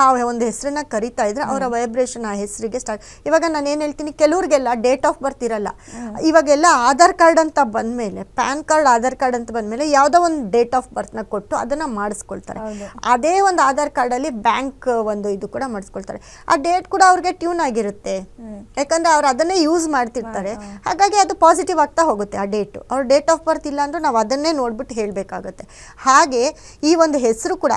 ಆ ಒಂದು ಹೆಸರನ್ನ ಕರಿತಾ ಇದ್ರೆ ಅವರ ವೈಬ್ರೇಷನ್ ಆ ಹೆಸರಿಗೆ ಸ್ಟಾರ್ಟ್. ಇವಾಗ ನಾನು ಏನು ಹೇಳ್ತೀನಿ, ಕೆಲವ್ರಿಗೆಲ್ಲ ಡೇಟ್ ಆಫ್ ಬರ್ತ್ ಇರಲ್ಲ. ಇವಾಗೆಲ್ಲ ಆಧಾರ್ ಕಾರ್ಡ್ ಅಂತ ಬಂದಮೇಲೆ, ಪ್ಯಾನ್ ಕಾರ್ಡ್ ಆಧಾರ್ ಕಾರ್ಡ್ ಅಂತ ಬಂದಮೇಲೆ ಯಾವುದೋ ಒಂದು ಡೇಟ್ ಆಫ್ ಬರ್ತ್ನ ಕೊಟ್ಟು ಅದನ್ನು ಮಾಡಿಸ್ಕೊಳ್ತಾರೆ. ಅದೇ ಒಂದು ಆಧಾರ್ ಕಾರ್ಡಲ್ಲಿ ಬ್ಯಾಂಕ್ ಒಂದು ಇದು ಕೂಡ ಮಾಡಿಸ್ಕೊಳ್ತಾರೆ. ಆ ಡೇಟ್ ಕೂಡ ಅವ್ರಿಗೆ ಟ್ಯೂನ್ ಆಗಿರುತ್ತೆ, ಯಾಕಂದರೆ ಅವ್ರು ಅದನ್ನೇ ಯೂಸ್ ಮಾಡ್ತಿರ್ತಾರೆ. ಹಾಗಾಗಿ ಅದು ಪಾಸಿಟಿವ್ ಆಗ್ತಾ ಹೋಗುತ್ತೆ ಆ ಡೇಟು. ಅವ್ರ ಡೇಟ್ ಆಫ್ ಬರ್ತ್ ಇಲ್ಲ ಅಂದರೂ ನಾವು ಅದನ್ನೇ ನೋಡ್ಬಿಟ್ಟು ಹೇಳಬೇಕಾಗತ್ತೆ. ಹಾಗೆ ಈ ಒಂದು ಹೆಸರು ಕೂಡ,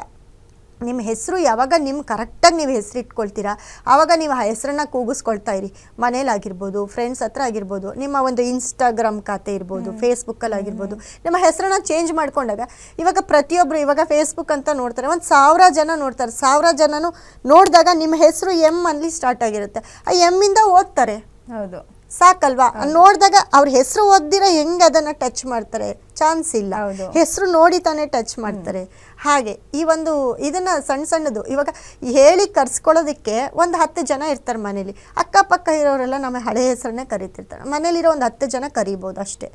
ನಿಮ್ಮ ಹೆಸರು ಯಾವಾಗ ಕರೆಕ್ಟಾಗಿ ನೀವು ಹೆಸರು ಇಟ್ಕೊಳ್ತೀರಾ ಆವಾಗ ನೀವು ಆ ಹೆಸರನ್ನ ಕೂಗಿಸ್ಕೊಳ್ತಾ ಇರಿ. ಮನೇಲಾಗಿರ್ಬೋದು, ಫ್ರೆಂಡ್ಸ್ ಹತ್ರ ಆಗಿರ್ಬೋದು, ನಿಮ್ಮ ಒಂದು ಇನ್ಸ್ಟಾಗ್ರಾಮ್ ಖಾತೆ ಇರ್ಬೋದು, ಫೇಸ್ಬುಕ್ಕಲ್ಲಿ ಆಗಿರ್ಬೋದು, ನಿಮ್ಮ ಹೆಸರನ್ನ ಚೇಂಜ್ ಮಾಡ್ಕೊಂಡಾಗ ಇವಾಗ ಪ್ರತಿಯೊಬ್ಬರು ಇವಾಗ ಫೇಸ್ಬುಕ್ ಅಂತ ನೋಡ್ತಾರೆ, ಒಂದು 1000 ಜನ ನೋಡ್ತಾರೆ. 1000 ಜನನು ನೋಡಿದಾಗ ನಿಮ್ಮ ಹೆಸರು ಎಮ್ ಅಲ್ಲಿ ಸ್ಟಾರ್ಟ್ ಆಗಿರುತ್ತೆ. ಆ ಎಮ್ಮಿಂದ ಓದ್ತಾರೆ. ಹೌದು, ಸಾಕಲ್ವಾ? ನೋಡಿದಾಗ ಅವ್ರ ಹೆಸರು ಓದ್ದಿರ ಹೆಂಗೆ ಅದನ್ನು ಟಚ್ ಮಾಡ್ತಾರೆ? ಚಾನ್ಸ್ ಇಲ್ಲ. ಹೆಸರು ನೋಡಿ ತಾನೇ ಟಚ್ ಮಾಡ್ತಾರೆ. ಹಾಗೆ ಈ ಒಂದು ಇದನ್ನ ಸಣ್ಣದು ಇವಾಗ ಹೇಳಿ ಕರ್ಸ್ಕೊಳ್ಳೋದಕ್ಕೆ ಒಂದು 10 ಜನ ಇರ್ತಾರೆ ಮನೇಲಿ. ಅಕ್ಕಪಕ್ಕ ಇರೋರೆಲ್ಲ ನಮ್ಮ ಹಳೆ ಹೆಸರನ್ನೇ ಕರಿತಿರ್ತಾರೆ. ಮನೇಲಿರೋ ಒಂದು 10 ಜನ ಕರಿಬೋದು ಅಷ್ಟೇ.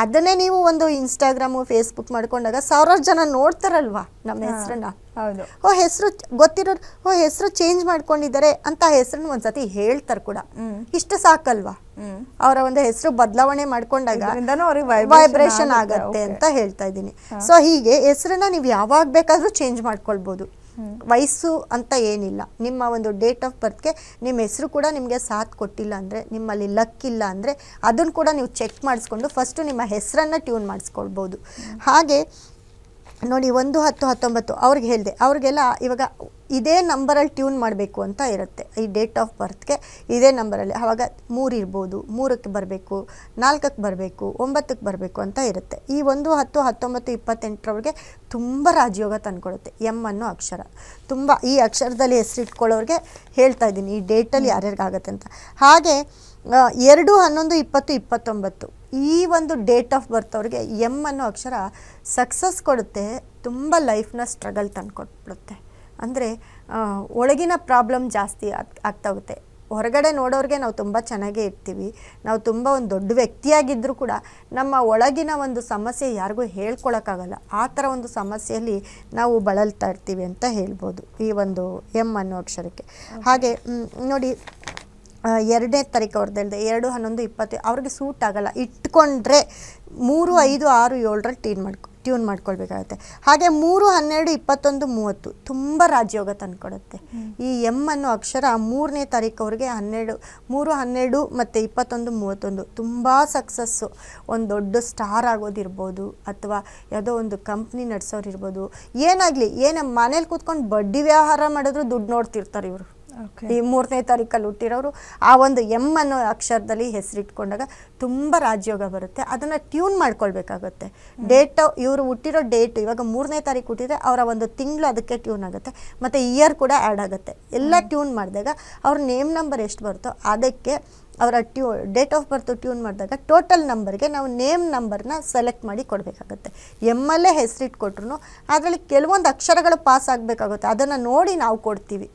ಅದನ್ನೇ ನೀವು ಒಂದು ಇನ್ಸ್ಟಾಗ್ರಾಮು ಫೇಸ್ಬುಕ್ ಮಾಡ್ಕೊಂಡಾಗ 1000 ಜನ ನೋಡ್ತಾರಲ್ವಾ ನಮ್ಮ ಹೆಸರನ್ನ. ಹೌದು, ಹೆಸರು ಗೊತ್ತಿರೋರು ಹೆಸರು ಚೇಂಜ್ ಮಾಡ್ಕೊಂಡಿದ್ದಾರೆ ಅಂತ ಹೆಸರನ್ನ ಒಂದ್ಸತಿ ಹೇಳ್ತಾರೆ ಕೂಡ. ಇಷ್ಟು ಸಾಕಲ್ವಾ? ಅವರ ಒಂದು ಹೆಸರು ಬದಲಾವಣೆ ಮಾಡ್ಕೊಂಡಾಗ ವೈಬ್ರೇಷನ್ ಆಗತ್ತೆ ಅಂತ ಹೇಳ್ತಾ ಇದ್ದೀನಿ. ಸೊ ಹೀಗೆ ಹೆಸರನ್ನ ನೀವು ಯಾವಾಗ ಬೇಕಾದ್ರೂ ಚೇಂಜ್ ಮಾಡ್ಕೊಳ್ಬೋದು. ವಯಸ್ಸು ಅಂತ ಏನಿಲ್ಲ. ನಿಮ್ಮ ಒಂದು ಡೇಟ್ ಆಫ್ ಬರ್ತ್ಗೆ ನಿಮ್ಮ ಹೆಸರು ಕೂಡ ನಿಮಗೆ ಸಾಥ್ ಕೊಟ್ಟಿಲ್ಲ ಅಂದರೆ, ನಿಮ್ಮಲ್ಲಿ ಲಕ್ ಇಲ್ಲ ಅಂದರೆ ಅದನ್ನು ಕೂಡ ನೀವು ಚೆಕ್ ಮಾಡಿಸ್ಕೊಂಡು ಫಸ್ಟು ನಿಮ್ಮ ಹೆಸರನ್ನು ಟ್ಯೂನ್ ಮಾಡಿಸ್ಕೊಳ್ಬೋದು. ಹಾಗೆ ನೋಡಿ, 1, 10, 19 ಅವ್ರಿಗೆ ಹೇಳಿದೆ, ಅವ್ರಿಗೆಲ್ಲ ಇವಾಗ ಇದೇ ನಂಬರಲ್ಲಿ ಟ್ಯೂನ್ ಮಾಡಬೇಕು ಅಂತ ಇರುತ್ತೆ. ಈ ಡೇಟ್ ಆಫ್ ಬರ್ತ್ಗೆ ಇದೇ ನಂಬರಲ್ಲಿ ಆವಾಗ 3 ಇರ್ಬೋದು, 3ಕ್ಕೆ ಬರಬೇಕು, 4ಕ್ಕೆ ಬರಬೇಕು, 9ಕ್ಕೆ ಬರಬೇಕು ಅಂತ ಇರುತ್ತೆ. ಈ 1, 10, 19, 28ರವ್ರಿಗೆ ತುಂಬ ರಾಜಯೋಗ ತಂದ್ಕೊಡುತ್ತೆ. ಎಮ್ ಅನ್ನೋ ಅಕ್ಷರ ತುಂಬ, ಈ ಅಕ್ಷರದಲ್ಲಿ ಹೆಸರಿಟ್ಕೊಳ್ಳೋರಿಗೆ ಹೇಳ್ತಾ ಇದ್ದೀನಿ ಈ ಡೇಟಲ್ಲಿ ಯಾರ್ಯಾರಿಗಾಗತ್ತೆ ಅಂತ. ಹಾಗೆ 2, 11, 20, 29 ಈ ಒಂದು ಡೇಟ್ ಆಫ್ ಬರ್ತ್ ಅವ್ರಿಗೆ ಎಮ್ ಅನ್ನೋ ಅಕ್ಷರ ಸಕ್ಸಸ್ ಕೊಡುತ್ತೆ. ತುಂಬ ಲೈಫ್ನ ಸ್ಟ್ರಗಲ್ ತಂದುಕೊಟ್ಬಿಡುತ್ತೆ. ಅಂದರೆ ಒಳಗಿನ ಪ್ರಾಬ್ಲಮ್ ಜಾಸ್ತಿ ಆಗ್ತಾ ಹೋಗುತ್ತೆ. ಹೊರಗಡೆ ನೋಡೋರಿಗೆ ನಾವು ತುಂಬ ಚೆನ್ನಾಗೇ ಇರ್ತೀವಿ, ನಾವು ತುಂಬ ಒಂದು ದೊಡ್ಡ ವ್ಯಕ್ತಿಯಾಗಿದ್ದರೂ ಕೂಡ ನಮ್ಮ ಒಳಗಿನ ಒಂದು ಸಮಸ್ಯೆ ಯಾರಿಗೂ ಹೇಳ್ಕೊಳಕ್ಕಾಗಲ್ಲ. ಆ ಥರ ಒಂದು ಸಮಸ್ಯೆಯಲ್ಲಿ ನಾವು ಬಳಲ್ತಾ ಇರ್ತೀವಿ ಅಂತ ಹೇಳ್ಬೋದು ಈ ಒಂದು ಎಮ್ ಅನ್ನೋ ಅಕ್ಷರಕ್ಕೆ. ಹಾಗೆ ನೋಡಿ, 2ನೇ ತಾರೀಕು ಅವ್ರದ್ದು ಹೇಳಿದೆ, 2, 11, 20 ಅವ್ರಿಗೆ ಸೂಟ್ ಆಗಲ್ಲ. ಇಟ್ಕೊಂಡ್ರೆ 3, 5, 6, 7ರಲ್ಲಿ ಟ್ಯೂನ್ ಮಾಡ್ಕೊಳ್ಬೇಕಾಗತ್ತೆ. ಹಾಗೆ 3, 12, 21, 30 ತುಂಬ ರಾಜಯೋಗ ತಂದುಕೊಡುತ್ತೆ. ಈ ಎಮ್ ಅನ್ನೋ ಅಕ್ಷರ 3ನೇ ತಾರೀಕು ಅವ್ರಿಗೆ 3, 12 ಮತ್ತು 21, 31 ತುಂಬ ಸಕ್ಸಸ್ಸು. ಒಂದು ದೊಡ್ಡ ಸ್ಟಾರ್ ಆಗೋದಿರ್ಬೋದು, ಅಥವಾ ಯಾವುದೋ ಒಂದು ಕಂಪ್ನಿ ನಡೆಸೋರು ಇರ್ಬೋದು, ಏನಾಗಲಿ, ಮನೇಲಿ ಕೂತ್ಕೊಂಡು ಬಡ್ಡಿ ವ್ಯವಹಾರ ಮಾಡಿದ್ರು ದುಡ್ಡು ನೋಡ್ತಿರ್ತಾರೆ ಇವರು. ಈ 3ನೇ ತಾರೀಕಲ್ಲಿ ಹುಟ್ಟಿರೋರು ಆ ಒಂದು ಎಮ್ ಅನ್ನೋ ಅಕ್ಷರದಲ್ಲಿ ಹೆಸರಿಟ್ಕೊಂಡಾಗ ತುಂಬ ರಾಜಯೋಗ ಬರುತ್ತೆ. ಅದನ್ನು ಟ್ಯೂನ್ ಮಾಡ್ಕೊಳ್ಬೇಕಾಗುತ್ತೆ. ಡೇಟ್, ಇವರು ಹುಟ್ಟಿರೋ ಡೇಟ್ ಇವಾಗ 3ನೇ ತಾರೀಕು ಹುಟ್ಟಿದ್ರೆ ಅವರ ಒಂದು ತಿಂಗಳು ಅದಕ್ಕೆ ಟ್ಯೂನ್ ಆಗುತ್ತೆ, ಮತ್ತು ಇಯರ್ ಕೂಡ ಆ್ಯಡ್ ಆಗುತ್ತೆ. ಎಲ್ಲ ಟ್ಯೂನ್ ಮಾಡಿದಾಗ ಅವ್ರ ನೇಮ್ ನಂಬರ್ ಎಷ್ಟು ಬರುತ್ತೋ ಅದಕ್ಕೆ ಅವರ ಡೇಟ್ ಆಫ್ ಬರ್ತ್ ಟ್ಯೂನ್ ಮಾಡಿದಾಗ ಟೋಟಲ್ ನಂಬರ್ಗೆ ನಾವು ನೇಮ್ ನಂಬರ್ನ ಸೆಲೆಕ್ಟ್ ಮಾಡಿ ಕೊಡಬೇಕಾಗತ್ತೆ. ಎಮ್ಮಲ್ಲೇ ಹೆಸರಿಟ್ಕೊಟ್ರು ಅದರಲ್ಲಿ ಕೆಲವೊಂದು ಅಕ್ಷರಗಳು ಪಾಸ್ ಆಗಬೇಕಾಗುತ್ತೆ, ಅದನ್ನು ನೋಡಿ ನಾವು ಕೊಡ್ತೀವಿ.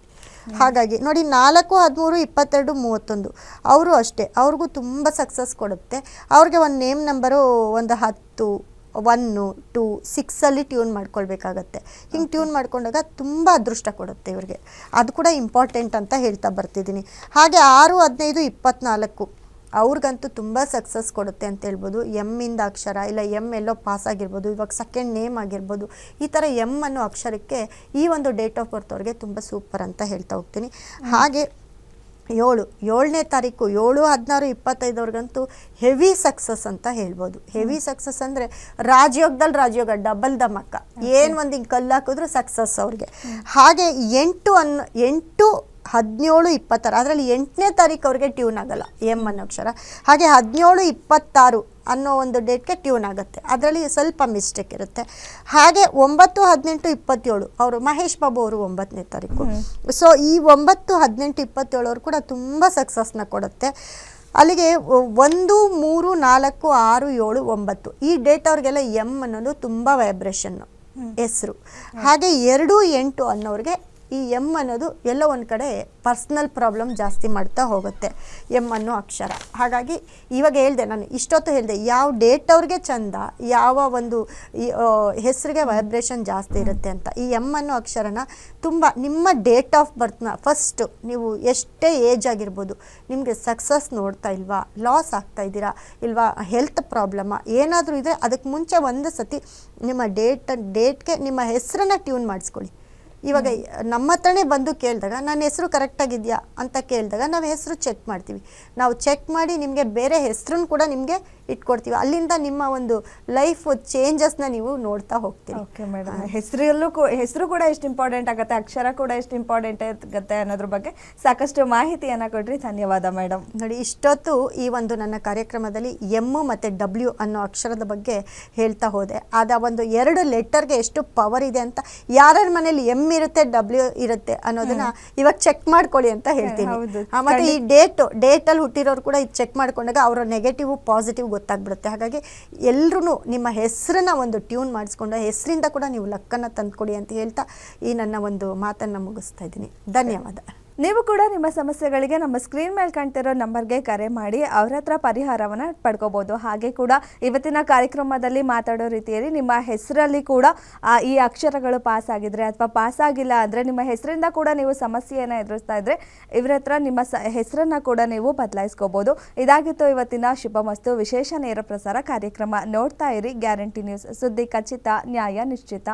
ಹಾಗಾಗಿ ನೋಡಿ, 4, 13, 22, 31 ಅವರು ಅಷ್ಟೇ, ಅವ್ರಿಗೂ ತುಂಬ ಸಕ್ಸಸ್ ಕೊಡುತ್ತೆ. ಅವ್ರಿಗೆ ಒಂದು ನೇಮ್ ನಂಬರು ಒಂದು 10, 1, 2, 6ಅಲ್ಲಿ ಟ್ಯೂನ್ ಮಾಡ್ಕೊಳ್ಬೇಕಾಗತ್ತೆ. ಹಿಂಗೆ ಟ್ಯೂನ್ ಮಾಡ್ಕೊಂಡಾಗ ತುಂಬ ಅದೃಷ್ಟ ಕೊಡುತ್ತೆ ಇವ್ರಿಗೆ. ಅದು ಕೂಡ ಇಂಪಾರ್ಟೆಂಟ್ ಅಂತ ಹೇಳ್ತಾ ಬರ್ತಿದ್ದೀನಿ. ಹಾಗೆ 6, 15, 24 ಅವ್ರಿಗಂತೂ ತುಂಬ ಸಕ್ಸಸ್ ಕೊಡುತ್ತೆ ಅಂತ ಹೇಳ್ಬೋದು. ಎಮ್ಮಿಂದ ಅಕ್ಷರ ಇಲ್ಲ ಎಮ್ ಎಲ್ಲೋ ಪಾಸ್ ಆಗಿರ್ಬೋದು, ಇವಾಗ ಸೆಕೆಂಡ್ ನೇಮ್ ಆಗಿರ್ಬೋದು, ಈ ಥರ ಎಮ್ ಅನ್ನೋ ಅಕ್ಷರಕ್ಕೆ ಈ ಒಂದು ಡೇಟ್ ಆಫ್ ಬರ್ತ್ ಅವ್ರಿಗೆ ತುಂಬ ಸೂಪರ್ ಅಂತ ಹೇಳ್ತಾ ಹೋಗ್ತೀನಿ. ಹಾಗೆ 7ನೇ ತಾರೀಕು 7, 16, 25 ಅವ್ರಿಗಂತೂ ಹೆವಿ ಸಕ್ಸಸ್ ಅಂತ ಹೇಳ್ಬೋದು. ಹೆವಿ ಸಕ್ಸಸ್ ಅಂದರೆ ರಾಜಯೋಗದಲ್ಲಿ ರಾಜಯೋಗ, ಡಬಲ್ ಧಮಕ, ಏನು ಒಂದು ಹಿಂಗೆ ಕಲ್ಲು ಹಾಕಿದ್ರು ಸಕ್ಸಸ್ ಅವ್ರಿಗೆ. ಹಾಗೆ 8, 17, 26 ಅದರಲ್ಲಿ 8ನೇ ತಾರೀಕು ಅವ್ರಿಗೆ ಟ್ಯೂನ್ ಆಗಲ್ಲ ಎಮ್ ಅನ್ನೋ ಅಕ್ಷರ. ಹಾಗೆ 17, 26 ಅನ್ನೋ ಒಂದು ಡೇಟ್ಗೆ ಟ್ಯೂನ್ ಆಗುತ್ತೆ, ಅದರಲ್ಲಿ ಸ್ವಲ್ಪ ಮಿಸ್ಟೇಕ್ ಇರುತ್ತೆ. ಹಾಗೆ 9, 18, 27 ಅವರು ಮಹೇಶ್ ಬಾಬು ಅವರು 9ನೇ ತಾರೀಕು. ಸೊ ಈ 9, 18, 27 ಅವರು ಕೂಡ ತುಂಬ ಸಕ್ಸಸ್ನ ಕೊಡುತ್ತೆ. ಅಲ್ಲಿಗೆ 1, 3, 4, 6, 7, 9 ಈ ಡೇಟ್ ಅವ್ರಿಗೆಲ್ಲ ಎಮ್ ಅನ್ನೋದು ತುಂಬ ವೈಬ್ರೇಷನ್ನು ಹೆಸರು. ಹಾಗೆ 2, 8 ಅನ್ನೋರಿಗೆ ಈ ಎಮ್ ಅನ್ನೋದು ಎಲ್ಲೋ ಒಂದು ಕಡೆ ಪರ್ಸ್ನಲ್ ಪ್ರಾಬ್ಲಮ್ ಜಾಸ್ತಿ ಮಾಡ್ತಾ ಹೋಗುತ್ತೆ ಎಮ್ ಅನ್ನೋ ಅಕ್ಷರ. ಹಾಗಾಗಿ ಇವಾಗ ಹೇಳಿದೆ, ನಾನು ಇಷ್ಟೊತ್ತು ಹೇಳಿದೆ ಯಾವ ಡೇಟ್ ಅವ್ರಿಗೆ ಚಂದ, ಯಾವ ಒಂದು ಹೆಸರಿಗೆ ವೈಬ್ರೇಷನ್ ಜಾಸ್ತಿ ಇರುತ್ತೆ ಅಂತ. ಈ ಎಮ್ ಅನ್ನೋ ಅಕ್ಷರನ ತುಂಬ ನಿಮ್ಮ ಡೇಟ್ ಆಫ್ ಬರ್ತ್ನ ಫಸ್ಟು ನೀವು ಎಷ್ಟೇ ಏಜ್ ಆಗಿರ್ಬೋದು, ನಿಮಗೆ ಸಕ್ಸಸ್ ನೋಡ್ತಾ ಇಲ್ವಾ, ಲಾಸ್ ಆಗ್ತಾ ಇದ್ದೀರಾ ಇಲ್ವಾ, ಹೆಲ್ತ್ ಪ್ರಾಬ್ಲಮ್ಮ ಏನಾದರೂ ಇದ್ದರೆ ಅದಕ್ಕೆ ಮುಂಚೆ ಒಂದು ಸತಿ ನಿಮ್ಮ ಡೇಟ್ಗೆ ನಿಮ್ಮ ಹೆಸರನ್ನ ಟ್ಯೂನ್ ಮಾಡಿಸ್ಕೊಳ್ಳಿ. ಇವಾಗ ನಮ್ಮ ಹತ್ರನೇ ಬಂದು ಕೇಳಿದಾಗ ನನ್ನ ಹೆಸರು ಕರೆಕ್ಟಾಗಿದೆಯಾ ಅಂತ ಕೇಳಿದಾಗ ನಾವು ಹೆಸರು ಚೆಕ್ ಮಾಡ್ತೀವಿ. ನಾವು ಚೆಕ್ ಮಾಡಿ ನಿಮಗೆ ಬೇರೆ ಹೆಸರನ್ನು ಕೂಡ ನಿಮಗೆ ಇಟ್ಕೊಡ್ತೀವಿ. ಅಲ್ಲಿಂದ ನಿಮ್ಮ ಒಂದು ಲೈಫ್ ಚೇಂಜಸ್ನ ನೀವು ನೋಡ್ತಾ ಹೋಗ್ತೀವಿ. ಓಕೆ ಮೇಡಮ್, ಹೆಸರು ಕೂಡ ಎಷ್ಟು ಇಂಪಾರ್ಟೆಂಟ್ ಆಗುತ್ತೆ, ಅಕ್ಷರ ಕೂಡ ಎಷ್ಟು ಇಂಪಾರ್ಟೆಂಟ್ ಆಗುತ್ತೆ ಅನ್ನೋದ್ರ ಬಗ್ಗೆ ಸಾಕಷ್ಟು ಮಾಹಿತಿಯನ್ನು ಕೊಟ್ರಿ. ಧನ್ಯವಾದ ಮೇಡಮ್. ನೋಡಿ, ಇಷ್ಟೊತ್ತು ಈ ಒಂದು ನನ್ನ ಕಾರ್ಯಕ್ರಮದಲ್ಲಿ ಎಮ್ ಮತ್ತು ಡಬ್ಲ್ಯೂ ಅನ್ನೋ ಅಕ್ಷರದ ಬಗ್ಗೆ ಹೇಳ್ತಾ ಹೋದೆ. ಅದ ಒಂದು 2 ಲೆಟರ್ಗೆ ಎಷ್ಟು ಪವರ್ ಇದೆ ಅಂತ, ಯಾರ್ಯಾರ ಮನೇಲಿ ಎಮ್ ಇರುತ್ತೆ ಡಬ್ಲ್ಯೂ ಇರುತ್ತೆ ಅನ್ನೋದನ್ನ ಇವಾಗ ಚೆಕ್ ಮಾಡ್ಕೊಳ್ಳಿ ಅಂತ ಹೇಳ್ತೀನಿ. ಮತ್ತೆ ಈ ಡೇಟಲ್ಲಿ ಹುಟ್ಟಿರೋರು ಕೂಡ ಇದು ಚೆಕ್ ಮಾಡ್ಕೊಂಡಾಗ ಅವರ ನೆಗೆಟಿವ್ ಪಾಸಿಟಿವ್ ಗೊತ್ತಾಗ್ಬಿಡುತ್ತೆ. ಹಾಗಾಗಿ ಎಲ್ಲರೂ ನಿಮ್ಮ ಹೆಸರನ್ನ ಒಂದು ಟ್ಯೂನ್ ಮಾಡಿಸ್ಕೊಂಡು ಹೆಸರಿಂದ ಕೂಡ ನೀವು ಲಕ್ಕನ್ನು ತಂದ್ಕೊಡಿ ಅಂತ ಹೇಳ್ತಾ ಈ ನನ್ನ ಒಂದು ಮಾತನ್ನು ಮುಗಿಸ್ತಾ ಇದ್ದೀನಿ. ಧನ್ಯವಾದ. ನೀವು ಕೂಡ ನಿಮ್ಮ ಸಮಸ್ಯೆಗಳಿಗೆ ನಮ್ಮ ಸ್ಕ್ರೀನ್ ಮೇಲೆ ಕಾಣ್ತಿರೋ ನಂಬರ್ಗೆ ಕರೆ ಮಾಡಿ ಅವ್ರ ಹತ್ರ ಪರಿಹಾರವನ್ನು ಪಡ್ಕೋಬೋದು. ಹಾಗೆ ಕೂಡ ಇವತ್ತಿನ ಕಾರ್ಯಕ್ರಮದಲ್ಲಿ ಮಾತಾಡೋ ರೀತಿಯಲ್ಲಿ ನಿಮ್ಮ ಹೆಸರಲ್ಲಿ ಕೂಡ ಈ ಅಕ್ಷರಗಳು ಪಾಸ್ ಆಗಿದ್ರೆ ಅಥವಾ ಪಾಸ್ ಆಗಿಲ್ಲ ಅಂದರೆ ನಿಮ್ಮ ಹೆಸರಿಂದ ಕೂಡ ನೀವು ಸಮಸ್ಯೆಯನ್ನು ಎದುರಿಸ್ತಾ ಇದ್ರೆ ಇವ್ರ ಹತ್ರ ನಿಮ್ಮ ಹೆಸರನ್ನು ಕೂಡ ನೀವು ಬದಲಾಯಿಸ್ಕೋಬೋದು. ಇದಾಗಿತ್ತು ಇವತ್ತಿನ ಶುಭಮಸ್ತು ವಿಶೇಷ ನೇರ ಪ್ರಸಾರ ಕಾರ್ಯಕ್ರಮ. ನೋಡ್ತಾ ಇರಿ ಗ್ಯಾರಂಟಿ ನ್ಯೂಸ್, ಸುದ್ದಿ ಖಚಿತ, ನ್ಯಾಯ ನಿಶ್ಚಿತ.